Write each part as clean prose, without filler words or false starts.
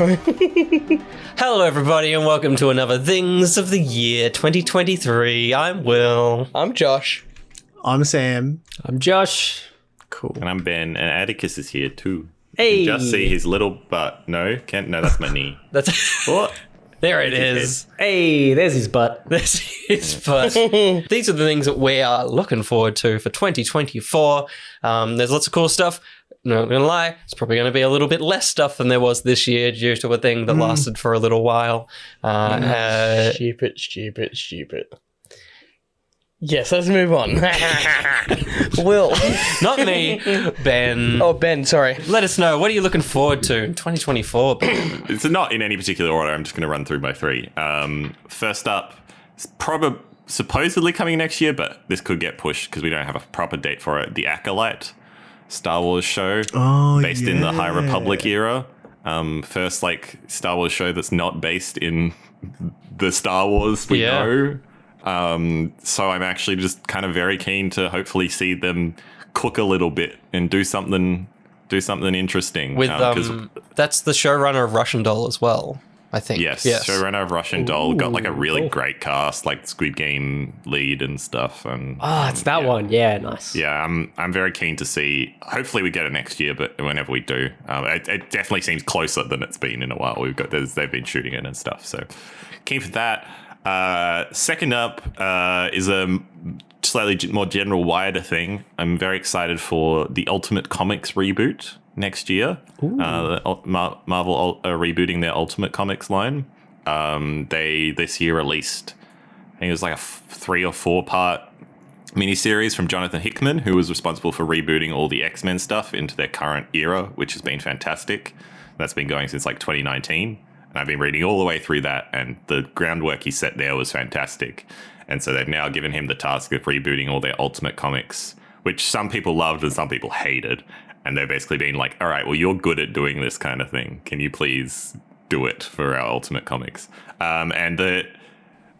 Hello, everybody, and welcome to another Things of the Year 2023. I'm Will. I'm Josh. I'm Sam. I'm Josh. Cool. And I'm Ben, and Atticus is here too. Hey. You can just see his little butt. No, can't. No, that's my knee. That's What? there. It is. Hey, there's his butt. This is but these are the things that we are looking forward to for 2024. There's lots of cool stuff. Not gonna lie, it's probably going to be a little bit less stuff than there was this year due to a thing that lasted for a little while. Stupid. Yes, let's move on. Will. Not me, Ben. Oh, Ben, sorry. Let us know. What are you looking forward to in 2024? Ben? It's not in any particular order. I'm just going to run through my three. First up, it's probably supposedly coming next year, but this could get pushed because we don't have a proper date for it. The Acolyte Star Wars show, based in the High Republic era. First, Star Wars show that's not based in the Star Wars we know. So I'm actually just kind of very keen to hopefully see them cook a little bit and do something interesting. With that's the showrunner of Russian Doll as well, I think. Yes. Showrunner of Russian Doll got a really great cast, like Squid Game lead and stuff. And It's that one. Yeah, nice. yeah, I'm very keen to see. Hopefully we get it next year, but whenever we do, it definitely seems closer than it's been in a while. They've been shooting it and stuff, so keen for that. Second up is a slightly more general, wider thing. I'm very excited for the Ultimate Comics reboot next year. Marvel are rebooting their Ultimate Comics line. They this year released, I think it was like a 3 or 4 part miniseries from Jonathan Hickman, who was responsible for rebooting all the X-Men stuff into their current era, which has been fantastic. That's been going since 2019. And I've been reading all the way through that, and the groundwork he set there was fantastic. And so they've now given him the task of rebooting all their Ultimate Comics, which some people loved and some people hated. And they've basically been like, all right, well, you're good at doing this kind of thing. Can you please do it for our Ultimate Comics? I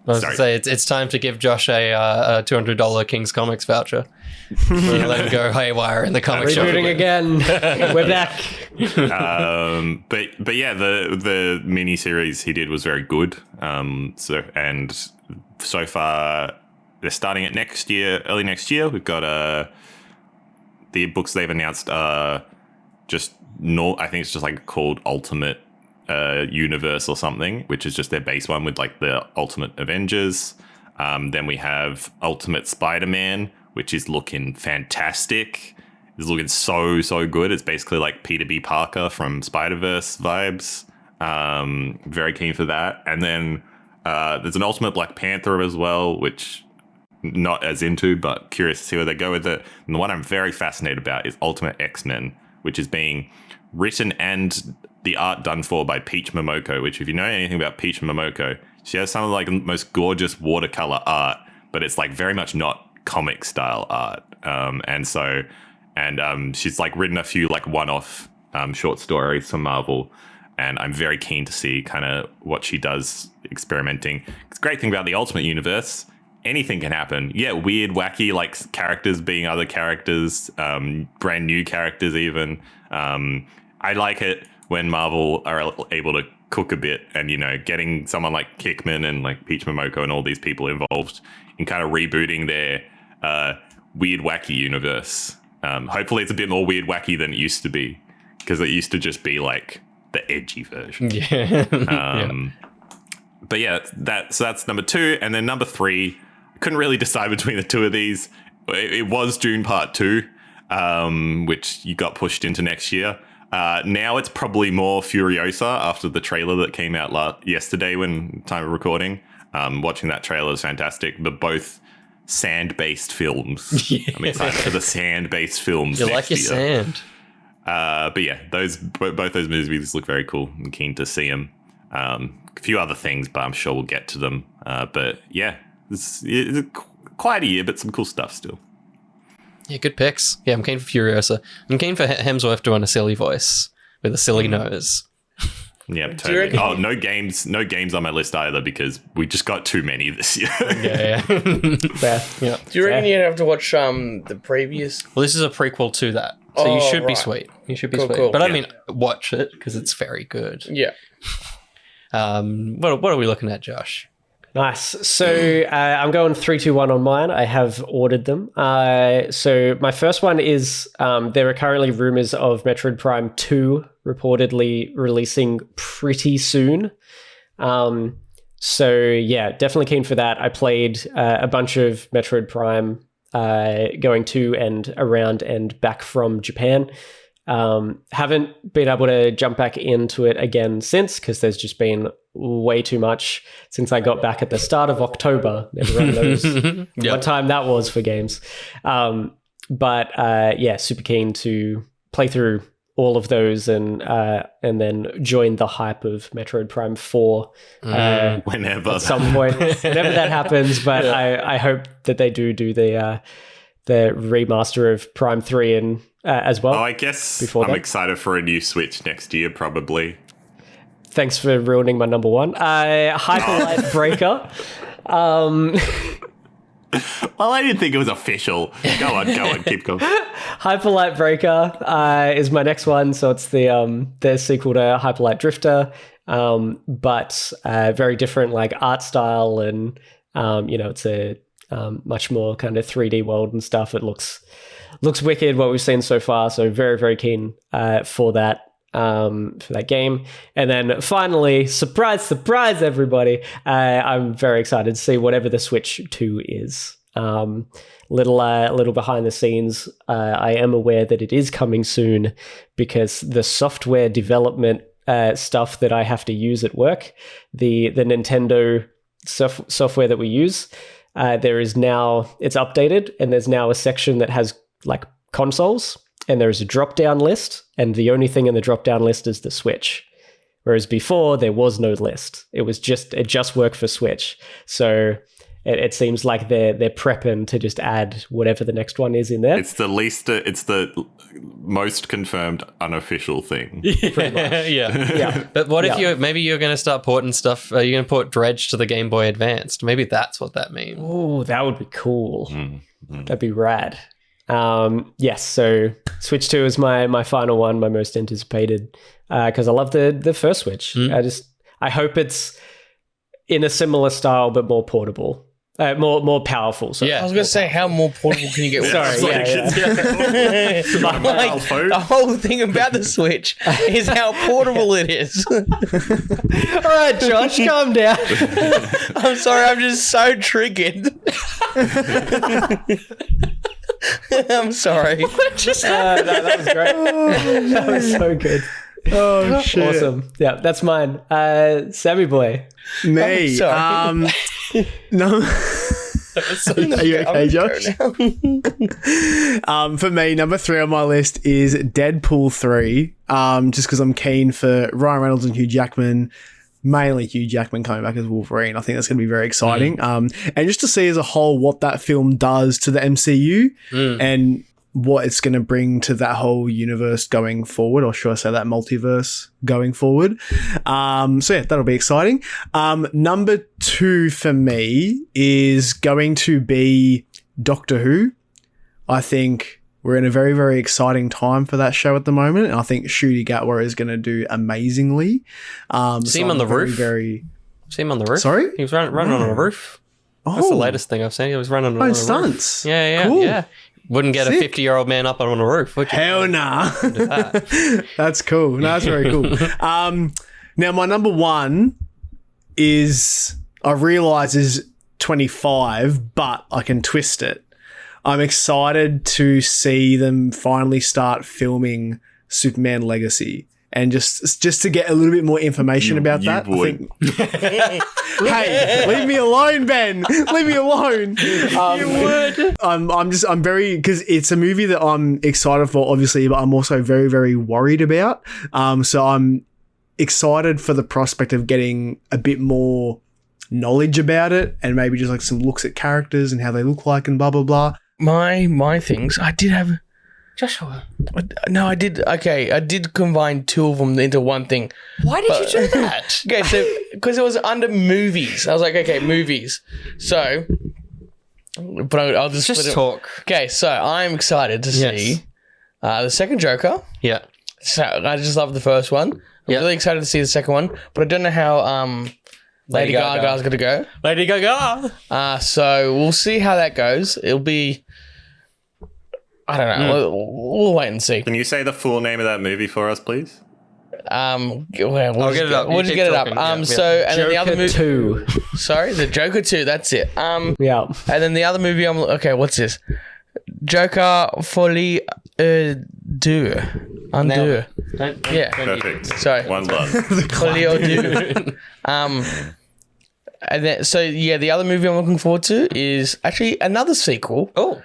was going to say, it's time to give Josh a $200 King's Comics voucher. Let him go haywire in the comic shop. Rebooting again. We're back. But yeah, the miniseries he did was very good. So far they're starting it early next year. We've got the books they've announced are just I think it's just called Ultimate Universe or something, which is just their base one with the Ultimate Avengers. Then we have Ultimate Spider-Man, which is looking fantastic. It's looking so good. It's basically like Peter B. Parker from Spider-Verse vibes. Very keen for that. And then there's an Ultimate Black Panther as well, which not as into, but curious to see where they go with it. And the one I'm very fascinated about is Ultimate X-Men, which is being written and the art done for by Peach Momoko, which if you know anything about Peach Momoko, she has some of the most gorgeous watercolor art, but it's very much not comic style art. She's written a few one-off short stories for Marvel, and I'm very keen to see kind of what she does experimenting. It's a great thing about the Ultimate Universe. Anything can happen. Yeah, weird, wacky, characters being other characters, brand new characters even. I like it when Marvel are able to cook a bit and, getting someone like Hickman and Peach Momoko and all these people involved in kind of rebooting their weird, wacky universe. Hopefully it's a bit more weird, wacky than it used to be, because it used to just be the edgy version. Yeah. But yeah, that's number 2. And then number 3, I couldn't really decide between the two of these. It was Dune Part 2, which you got pushed into next year. Now it's probably more Furiosa after the trailer that came out yesterday when time of recording. Watching that trailer is fantastic. They're both sand-based films. Yeah. I'm excited for the sand-based films You next like your year. sand. But yeah, both those movies look very cool. I'm keen to see them. A few other things, but I'm sure we'll get to them. But yeah, it's quite a year, but some cool stuff still. Yeah, good picks. Yeah, I'm keen for Furiosa. I'm keen for Hemsworth doing a silly voice with a silly nose. Yeah, totally. Oh, no games on my list either, because we just got too many this year. Yeah. Fair. Yeah. Do you reckon you'd have to watch the previous? Well, this is a prequel to that. So you should be right. sweet. You should be Cool, sweet. cool. But I Yeah. mean, watch it because it's very good. Yeah. What are we looking at, Josh? Nice. So I'm going 3, 2, 1 on mine. I have ordered them. So my first one is there are currently rumors of Metroid Prime 2 reportedly releasing pretty soon. So yeah, definitely keen for that. I played a bunch of Metroid Prime going to and around and back from Japan. Haven't been able to jump back into it again since because there's just been way too much since I got back at the start of October. Everyone knows what time that was for games. But yeah, super keen to play through all of those and then join the hype of Metroid Prime 4 Whenever. at some point, whenever that happens. But I hope that they do the remaster of Prime 3 and as well. Oh, I guess Before I'm that. excited for a new Switch next year, probably. Thanks for ruining my number one. Hyperlight Breaker. Well, I didn't think it was official. Go on, keep going. Hyperlight Breaker is my next one. So it's the sequel to Hyperlight Drifter, but very different like art style and it's a much more kind of 3D world and stuff. It looks wicked what we've seen so far. So very, very keen for that. For that game. And then finally, surprise everybody, I'm very excited to see whatever the Switch 2 is. Little behind the scenes, I am aware that it is coming soon because the software development stuff that I have to use at work, the Nintendo software that we use, it's updated and there's now a section that has like consoles. And there's a drop-down list, and the only thing in the drop-down list is the Switch. Whereas before, there was no list. It just worked for Switch. So it seems like they're prepping to just add whatever the next one is in there. It's the most confirmed unofficial thing. Yeah. But what if you're going to start porting stuff? You're going to port Dredge to the Game Boy Advanced. Maybe that's what that means. Oh, that would be cool. That'd be rad. Yes, so Switch 2 is my final one, my most anticipated, because I love the first Switch. I hope it's in a similar style but more portable, more powerful. So I was going to say, how more portable can you get? Sorry, Like, the whole thing about the Switch is how portable it is. All right, Josh, calm down. I'm sorry, I'm just so triggered. I'm sorry. That was great. That was so good. Oh shit! Awesome. Yeah, that's mine. Sammy boy. Me. I'm sorry. No. Are you okay, Josh? For me, number 3 on my list is Deadpool 3. Just because I'm keen for Ryan Reynolds and Hugh Jackman. Mainly Hugh Jackman coming back as Wolverine. I think that's going to be very exciting. And just to see as a whole what that film does to the MCU and what it's going to bring to that whole universe going forward, or should I say that multiverse going forward. So yeah, that'll be exciting. Number 2 for me is going to be Doctor Who. I think we're in a very, very exciting time for that show at the moment. And I think Ncuti Gatwa is going to do amazingly. See him on the roof? See him on the roof? Sorry? He was running on a roof. That's the latest thing I've seen. He was running on a stunts. roof. Yeah. Cool. Yeah. Wouldn't get Sick. a 50-year-old man up on a roof, would you? Hell nah. Do that. That's cool. No, that's very cool. Now, my number 1 is, I realise is 25, but I can twist it. I'm excited to see them finally start filming Superman Legacy. And just to get a little bit more information about that. Would. Hey, leave me alone, Ben. Leave me alone. You would. I'm very, because it's a movie that I'm excited for, obviously, but I'm also very, very worried about. So I'm excited for the prospect of getting a bit more knowledge about it and maybe just like some looks at characters and how they look like and blah, blah, blah. My things, I did have... Joshua. No, I did. Okay, I did combine 2 of them into one thing. Why did you do that? Okay, so because it was under movies, I was like, okay, movies. So, but I'll just Just split it. talk. Okay, so I'm excited to see The second Joker. Yeah. So I just love the first one. I'm really excited to see the second one, but I don't know how Lady Gaga's going to go. Lady Gaga. So we'll see how that goes. It'll be, I don't know. We'll wait and see. Can you say the full name of that movie for us, please? We'll I'll get it up. We'll You just keep get it up. talking. Yeah, So and then the other movie. 2. Sorry, the Joker 2. That's it. Yeah. And then the other movie. Okay, what's this? Joker Folie Deux. Undo. Yeah. Perfect. Sorry. One love. Folie Deux. And then the other movie I'm looking forward to is actually another sequel. Oh.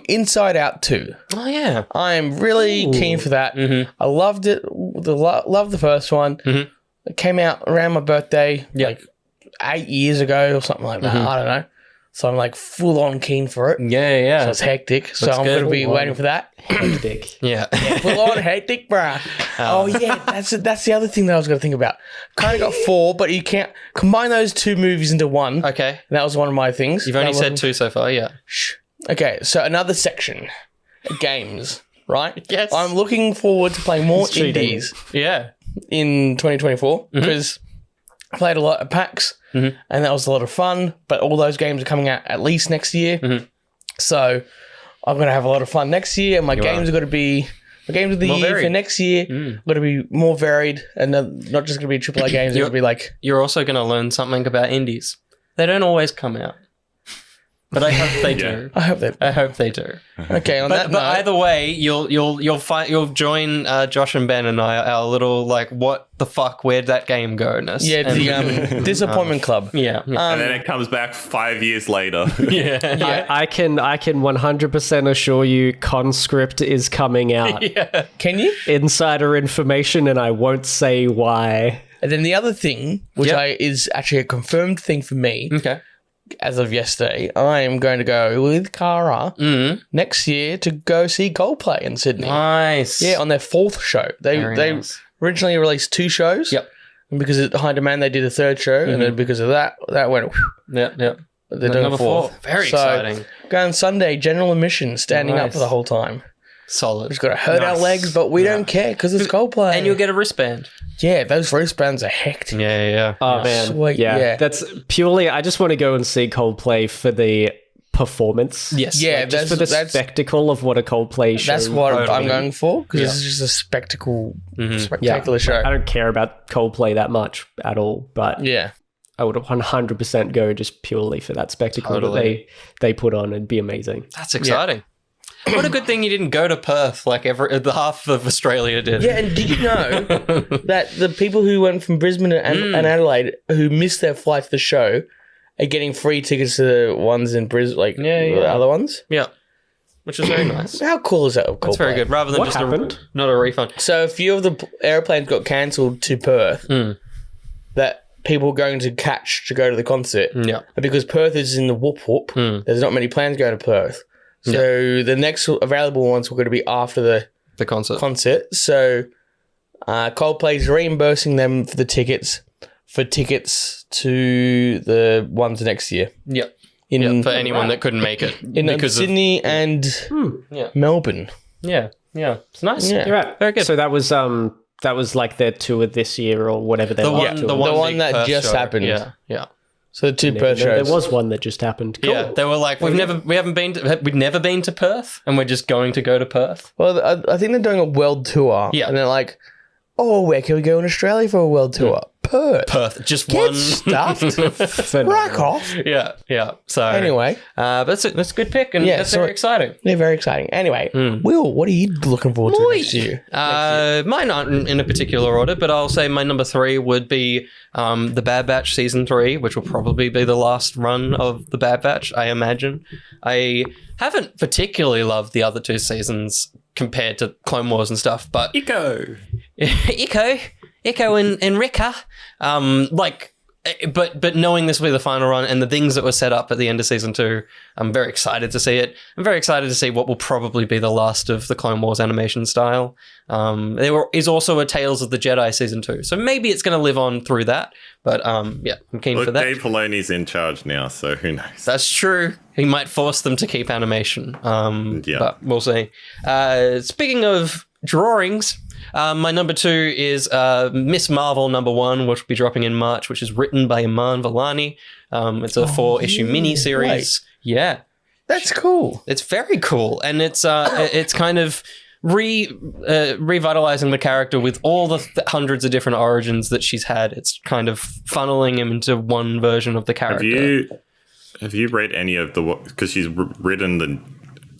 Inside Out 2. Oh, yeah. I'm really keen for that. I loved it. Loved the first one. It came out around my birthday, like 8 years ago or something like that. I don't know. So I'm like full on keen for it. Yeah. So it's hectic. So I'm good. going to be waiting for that. Hectic. Yeah. Full on hectic, bruh. Oh yeah, that's the other thing that I was going to think about. Kind of got 4, but you can't combine those 2 movies into one. Okay. And that was one of my things. You've only said 2 so far, yeah. Shh. Okay, so another section, games, right? Yes. I'm looking forward to playing more cheating. indies Yeah. in 2024 because I played a lot of PAX and that was a lot of fun. But all those games are coming out at least next year, so I'm going to have a lot of fun next year. And my games are going to be the games of the More year varied. for next year. Going to be more varied and not just going to be AAA games. It's going to be like You're also going to learn something about indies. They don't always come out. But I hope they do. I hope that. I hope they do. Okay, on that But note, either way, you'll join Josh and Ben and I, our little like, what the fuck? Where'd that game go? yeah, the Disappointment Club. Yeah. And then it comes back 5 years later. Yeah. I can 100% assure you Conscript is coming out. Yeah. Can you? Insider information, and I won't say why. And then the other thing, which is actually a confirmed thing for me, Okay. as of yesterday, I am going to go with Cara next year to go see Coldplay in Sydney. Nice. Yeah, on their 4th show. They nice. originally released 2 shows. Yep. And because of high demand, they did a 3rd show, and then because of that went. Yep. They're doing a Number 4th. 4. Very So, exciting. Going Sunday, general admission, standing up Nice. for the whole time. Solid. We've got to hurt our legs, but we don't care because it's Coldplay. And you'll get a wristband. yeah, those wristbands are hectic. Yeah. Oh man, Sweet, yeah. yeah. That's purely. I just want to go and see Coldplay for the performance. Yes. Yeah, Just for the spectacle of what a Coldplay show. That's what I'm Totally. going for because this is just a spectacular Yeah. show. I don't care about Coldplay that much at all, but Yeah. I would 100% go just purely for that spectacle Totally. that they put on. It'd be amazing. That's exciting. What a good thing you didn't go to Perth like the half of Australia did. Yeah, and did you know that the people who went from Brisbane and Adelaide who missed their flight to the show are getting free tickets to the ones in Brisbane, the other ones? Yeah. Which is very nice. How cool is that? That's very good. Rather than What just happened? not a refund. So a few of the airplanes got cancelled to Perth that people were going to catch to go to the concert. Yeah. Because Perth is in the whoop whoop, there's not many planes going to Perth. So the next available ones were going to be after the concert. So Coldplay's reimbursing them for the tickets to the ones next year. Yep. In For anyone that couldn't make it. in because of- Sydney and Yeah. Melbourne. Yeah. It's nice. Yeah. You're right. Very good. So that was like their tour this year or whatever their The last one, tour the was. one, big that Perth just show. happened. Yeah. So the 2 Perth No, shows. there was one that just happened. Cool. Yeah, they were like, we've never been to Perth, and we're just going to go to Perth. Well, I think they're doing a world tour. Yeah. And they're like, oh, where can we go in Australia for a world tour? Perth. Just Get one. stuffed. Phenomenal. Rack off. Yeah. So Anyway. but that's a good pick, and Yeah, that's so- very exciting. They're very exciting. Anyway, Will, what are you looking forward to next year? Mine aren't in a particular order, but I'll say my number 3 would be the Bad Batch season 3, which will probably be the last run of the Bad Batch, I imagine. I haven't particularly loved the other 2 seasons compared to Clone Wars and stuff, but Eco. Echo and Rika, like But knowing this will be the final run and the things that were set up at the end of season 2, I'm very excited to see it. I'm very excited to see what will probably be the last of the Clone Wars animation style. Is also a Tales of the Jedi season 2, so maybe it's going to live on through that. But yeah, I'm keen for that. Dave Filoni's in charge now, so who knows? That's true. He might force them to keep animation. But we'll see. Speaking of drawings, my number 2 is Miss Marvel number 1, which will be dropping in March, which is written by Iman Vellani. It's a 4-issue mini-series. Right. Yeah. That's cool. It's very cool. And it's kind of revitalizing the character with all the hundreds of different origins that she's had. It's kind of funneling him into one version of the character. Have you read any of the... Because she's written the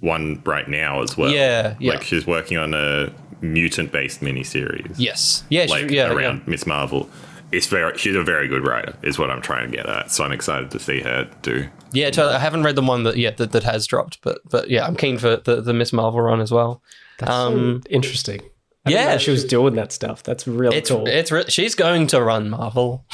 one right now as well. Yeah. Like she's working on a mutant-based miniseries. Yes. Yeah. Around Miss Marvel. She's a very good writer, is what I'm trying to get at. So I'm excited to see her do. Yeah, totally. I haven't read the one that has dropped, but yeah, I'm keen for the Miss Marvel run as well. That's so interesting. I didn't know she was doing that stuff. That's really cool. She's going to run Marvel.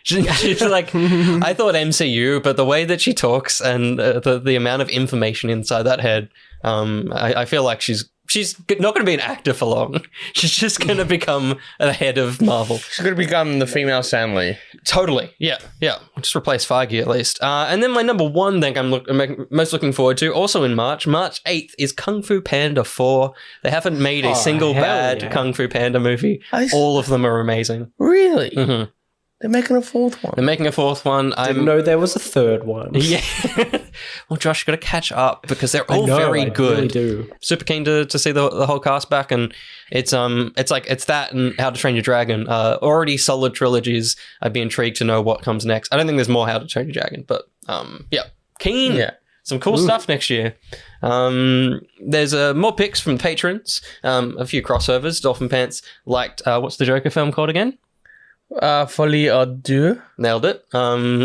She's like, I thought MCU, but the way that she talks and the amount of information inside that head, I feel like she's not going to be an actor for long. She's just going to become the head of Marvel. She's going to become the female Stan Lee. Totally. Yeah. Just replace Feige at least. And then my number 1 thing I'm most looking forward to, also in March 8th, is Kung Fu Panda 4. They haven't made a single bad Kung Fu Panda movie. All of them are amazing. Really? Mm-hmm. They're making a 4th one. They're making a 4th one. I didn't know there was a 3rd one. Yeah. Well, Josh, you got to catch up because they're all very good. Really do. Super keen to see the whole cast back, and it's that and How to Train Your Dragon. Already solid trilogies. I'd be intrigued to know what comes next. I don't think there's more How to Train Your Dragon, but yeah, keen. Yeah. Some cool stuff next year. There's more picks from patrons. A few crossovers. Dolphin Pants liked what's the Joker film called again? Folie à Deux. Nailed it.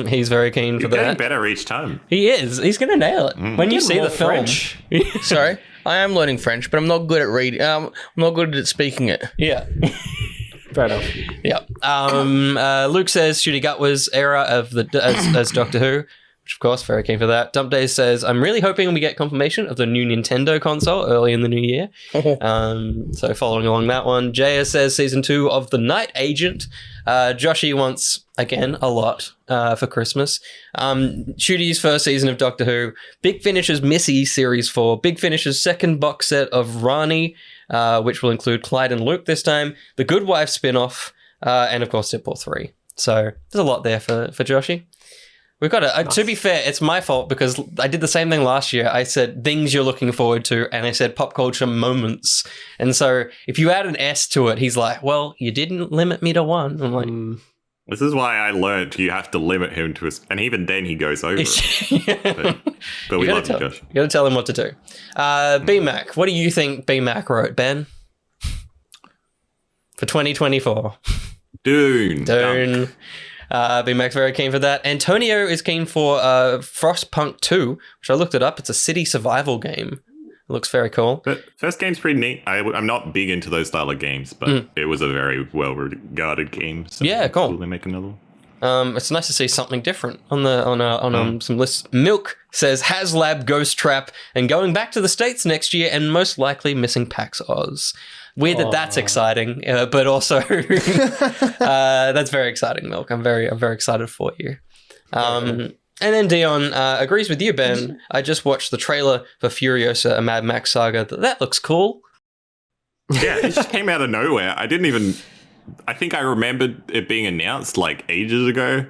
He's very keen for that. You're getting better each time. He is. He's going to nail it. When you see the film. Sorry, I am learning French, but I'm not good at reading. I'm not good at speaking it. Yeah. Fair enough. Yeah. Luke says Shooty Gut was era of as Doctor Who. Which, of course, very keen for that. Dump Days says, I'm really hoping we get confirmation of the new Nintendo console early in the new year. So following along that one. Jaya says season 2 of The Night Agent. Joshy wants, again, a lot for Christmas. Shooty's first season of Doctor Who. Big Finish's Missy Series 4. Big Finish's second box set of Rani, which will include Clyde and Luke this time. The Good Wife spin-off. And, of course, Deadpool 3. So there's a lot there for Joshy. We've got to... to be fair, it's my fault because I did the same thing last year. I said things you're looking forward to, and I said pop culture moments. And so if you add an S to it, he's like, well, you didn't limit me to one. I'm like... This is why I learned you have to limit him to and even then he goes over it. But we love you, Josh. You got to tell him what to do. BMAC, what do you think BMAC wrote, Ben? For 2024. Dune. BMAC's very keen for that. Antonio is keen for Frostpunk 2, which I looked it up. It's a city survival game. It looks very cool. But first game's pretty neat. I'm not big into those style of games, but it was a very well-regarded game. So yeah, cool. They make another one. It's nice to see something different on some lists. Milk says HasLab Ghost Trap and going back to the States next year and most likely missing PAX Oz. Weird that's exciting, but also that's very exciting, Milk. I'm very excited for you. And then Dion agrees with you, Ben. I just watched the trailer for Furiosa, a Mad Max saga. That looks cool. Yeah, it just came out of nowhere. I think I remembered it being announced like ages ago,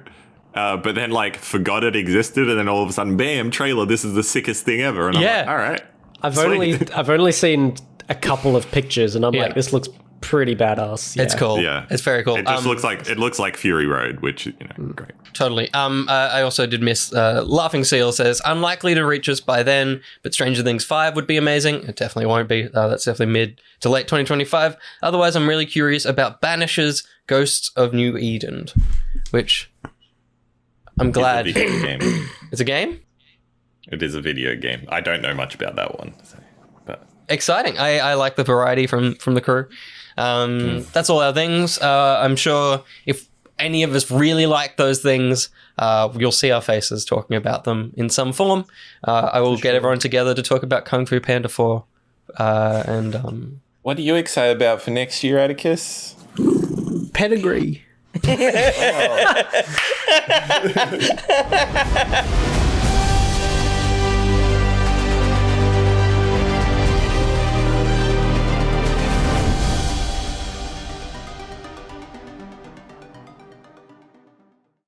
but then like forgot it existed, and then all of a sudden, bam, trailer! This is the sickest thing ever. And I'm like, all right. I've only seen a couple of pictures, and I'm like, this looks pretty badass. Yeah. It's cool. Yeah, it's very cool. It just looks like Fury Road, which great. Totally. I also did miss. Laughing Seal says unlikely to reach us by then, but Stranger Things 5 would be amazing. It definitely won't be. That's definitely mid to late 2025. Otherwise, I'm really curious about Banish's Ghosts of New Eden, which I'm glad. It's a video game. It's a game? It is a video game. I don't know much about that one. But exciting. I like the variety from the crew. That's all our things. I'm sure if any of us really like those things, you'll see our faces talking about them in some form. I will get everyone together to talk about Kung Fu Panda 4. What are you excited about for next year, Atticus? Pedigree.